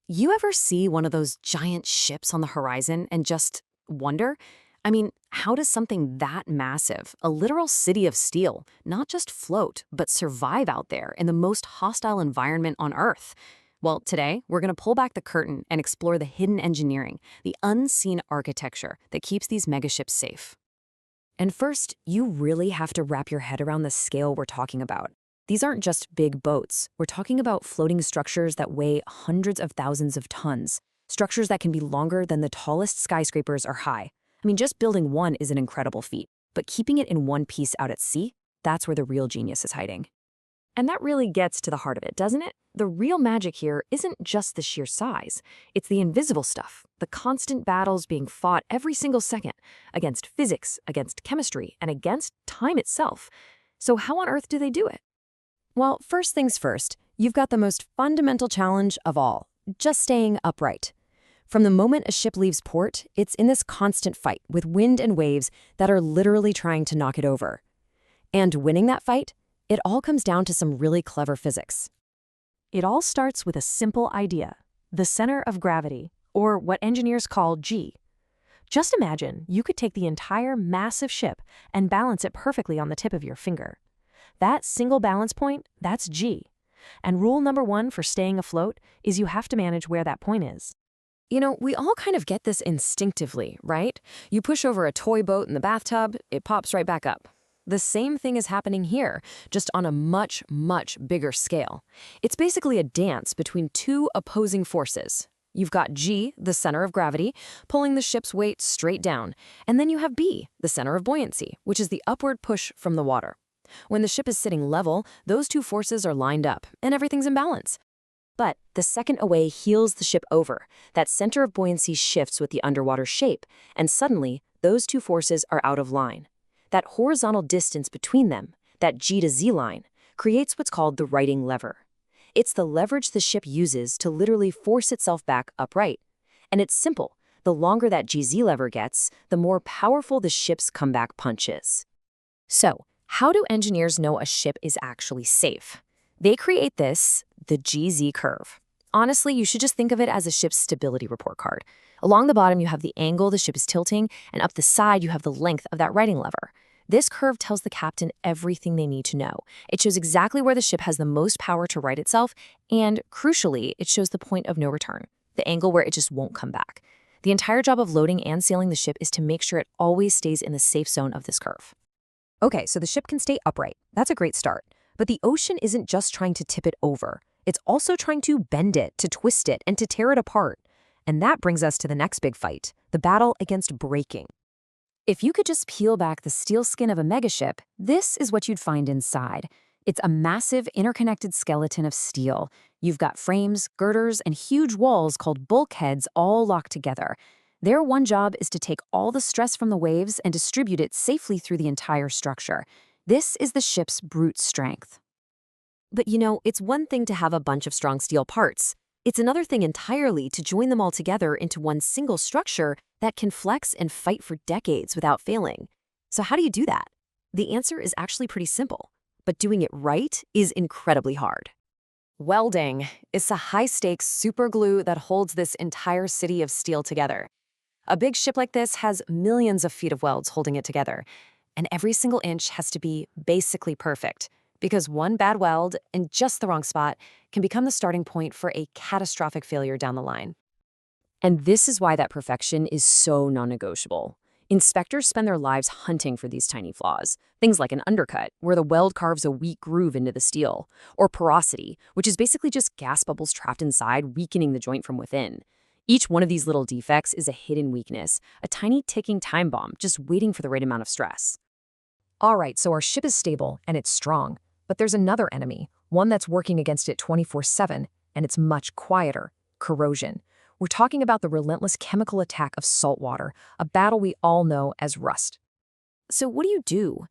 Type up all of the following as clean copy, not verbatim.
You ever see one of those giant ships on the horizon and just wonder? How does something that massive, a literal city of steel, not just float, but survive out there in the most hostile environment on Earth? Well, today, we're going to pull back the curtain and explore the hidden engineering, the unseen architecture that keeps these megaships safe. And first, you really have to wrap your head around the scale we're talking about. These aren't just big boats. We're talking about floating structures that weigh hundreds of thousands of tons, structures that can be longer than the tallest skyscrapers are high. Just building one is an incredible feat, but keeping it in one piece out at sea, that's where the real genius is hiding. And that really gets to the heart of it, doesn't it? The real magic here isn't just the sheer size. It's the invisible stuff, the constant battles being fought every single second against physics, against chemistry, and against time itself. So how on earth do they do it? Well, first things first, you've got the most fundamental challenge of all, just staying upright. From the moment a ship leaves port, it's in this constant fight with wind and waves that are literally trying to knock it over. And winning that fight, it all comes down to some really clever physics. It all starts with a simple idea, the center of gravity, or what engineers call G. Just imagine you could take the entire massive ship and balance it perfectly on the tip of your finger. That single balance point, that's G. And rule number one for staying afloat is you have to manage where that point is. We all kind of get this instinctively, right? You push over a toy boat in the bathtub, it pops right back up. The same thing is happening here, just on a much, much bigger scale. It's basically a dance between two opposing forces. You've got G, the center of gravity, pulling the ship's weight straight down, and then you have B, the center of buoyancy, which is the upward push from the water. When the ship is sitting level, those two forces are lined up, and everything's in balance. But the second a wave heels the ship over, that center of buoyancy shifts with the underwater shape, and suddenly, those two forces are out of line. That horizontal distance between them, that G to Z line, creates what's called the righting lever. It's the leverage the ship uses to literally force itself back upright. And it's simple. The longer that GZ lever gets, the more powerful the ship's comeback punch is. So, how do engineers know a ship is actually safe? They create this, the GZ curve. Honestly, you should just think of it as a ship's stability report card. Along the bottom, you have the angle the ship is tilting, and up the side, you have the length of that righting lever. This curve tells the captain everything they need to know. It shows exactly where the ship has the most power to right itself, and crucially, it shows the point of no return, the angle where it just won't come back. The entire job of loading and sailing the ship is to make sure it always stays in the safe zone of this curve. Okay, so the ship can stay upright. That's a great start. But the ocean isn't just trying to tip it over. It's also trying to bend it, to twist it, and to tear it apart. And that brings us to the next big fight, the battle against braking. If you could just peel back the steel skin of a megaship, this is what you'd find inside. It's a massive, interconnected skeleton of steel. You've got frames, girders, and huge walls called bulkheads all locked together. Their one job is to take all the stress from the waves and distribute it safely through the entire structure. This is the ship's brute strength. But it's one thing to have a bunch of strong steel parts. It's another thing entirely to join them all together into one single structure that can flex and fight for decades without failing. So how do you do that? The answer is actually pretty simple, but doing it right is incredibly hard. Welding is the high-stakes super glue that holds this entire city of steel together. A big ship like this has millions of feet of welds holding it together, and every single inch has to be basically perfect, because one bad weld in just the wrong spot can become the starting point for a catastrophic failure down the line. And this is why that perfection is so non-negotiable. Inspectors spend their lives hunting for these tiny flaws. Things like an undercut, where the weld carves a weak groove into the steel, or porosity, which is basically just gas bubbles trapped inside, weakening the joint from within. Each one of these little defects is a hidden weakness, a tiny ticking time bomb just waiting for the right amount of stress. All right, so our ship is stable and it's strong, but there's another enemy, one that's working against it 24/7, and it's much quieter: corrosion. We're talking about the relentless chemical attack of salt water, a battle we all know as rust. So what do you do?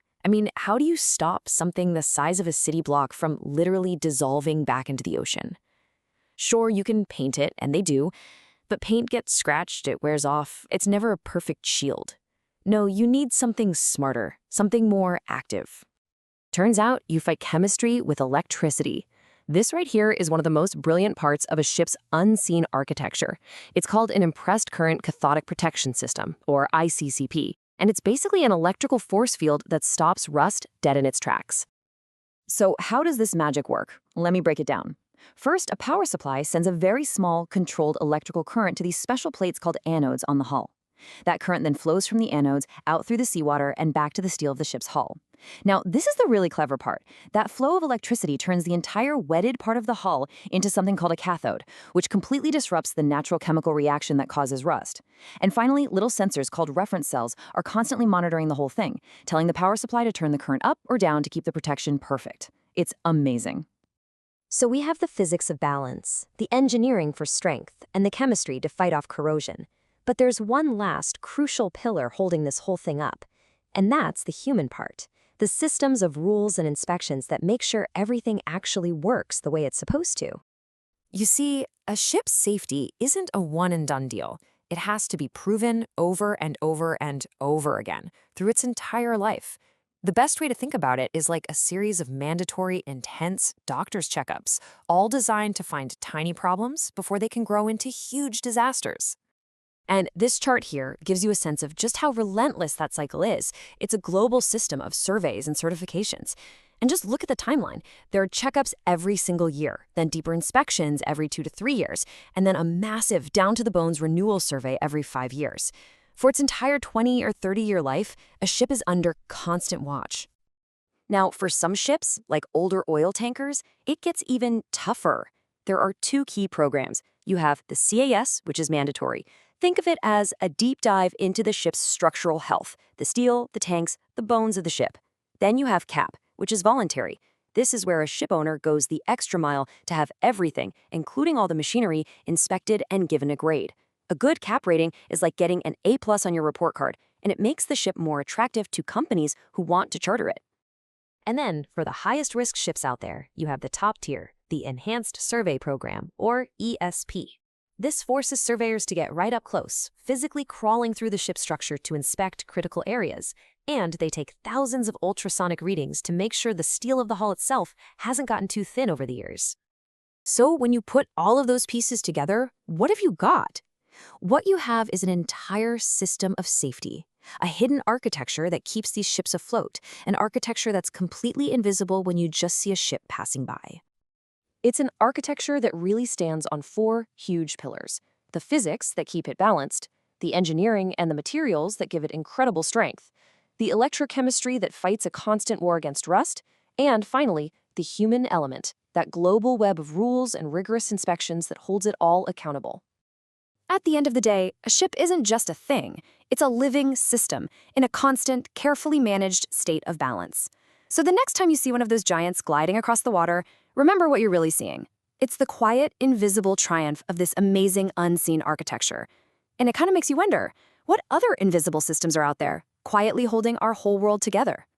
How do you stop something the size of a city block from literally dissolving back into the ocean? Sure, you can paint it, and they do, but paint gets scratched, it wears off, it's never a perfect shield. No, you need something smarter, something more active. Turns out you fight chemistry with electricity. This right here is one of the most brilliant parts of a ship's unseen architecture. It's called an Impressed Current Cathodic Protection System, or ICCP, and it's basically an electrical force field that stops rust dead in its tracks. So how does this magic work? Let me break it down. First, a power supply sends a very small, controlled electrical current to these special plates called anodes on the hull. That current then flows from the anodes out through the seawater and back to the steel of the ship's hull. Now, this is the really clever part. That flow of electricity turns the entire wetted part of the hull into something called a cathode, which completely disrupts the natural chemical reaction that causes rust. And finally, little sensors called reference cells are constantly monitoring the whole thing, telling the power supply to turn the current up or down to keep the protection perfect. It's amazing. So we have the physics of balance, the engineering for strength, and the chemistry to fight off corrosion. But there's one last crucial pillar holding this whole thing up, and that's the human part. The systems of rules and inspections that make sure everything actually works the way it's supposed to. You see, a ship's safety isn't a one-and-done deal. It has to be proven over and over and over again through its entire life. The best way to think about it is like a series of mandatory, intense doctor's checkups, all designed to find tiny problems before they can grow into huge disasters. And this chart here gives you a sense of just how relentless that cycle is. It's a global system of surveys and certifications. And just look at the timeline. There are checkups every single year, then deeper inspections every 2 to 3 years, and then a massive down-to-the-bones renewal survey every 5 years. For its entire 20 or 30-year life, a ship is under constant watch. Now, for some ships, like older oil tankers, it gets even tougher. There are 2 key programs. You have the CAS, which is mandatory. Think of it as a deep dive into the ship's structural health, the steel, the tanks, the bones of the ship. Then you have CAP, which is voluntary. This is where a ship owner goes the extra mile to have everything, including all the machinery, inspected and given a grade. A good CAP rating is like getting an A+ on your report card, and it makes the ship more attractive to companies who want to charter it. And then, for the highest risk ships out there, you have the top tier, the Enhanced Survey Program, or ESP. This forces surveyors to get right up close, physically crawling through the ship's structure to inspect critical areas, and they take thousands of ultrasonic readings to make sure the steel of the hull itself hasn't gotten too thin over the years. So when you put all of those pieces together, what have you got? What you have is an entire system of safety, a hidden architecture that keeps these ships afloat, an architecture that's completely invisible when you just see a ship passing by. It's an architecture that really stands on 4 huge pillars: the physics that keep it balanced, the engineering and the materials that give it incredible strength, the electrochemistry that fights a constant war against rust, and finally, the human element, that global web of rules and rigorous inspections that holds it all accountable. At the end of the day, a ship isn't just a thing. It's a living system in a constant, carefully managed state of balance. So the next time you see one of those giants gliding across the water, remember what you're really seeing. It's the quiet, invisible triumph of this amazing, unseen architecture. And it kind of makes you wonder, what other invisible systems are out there, quietly holding our whole world together?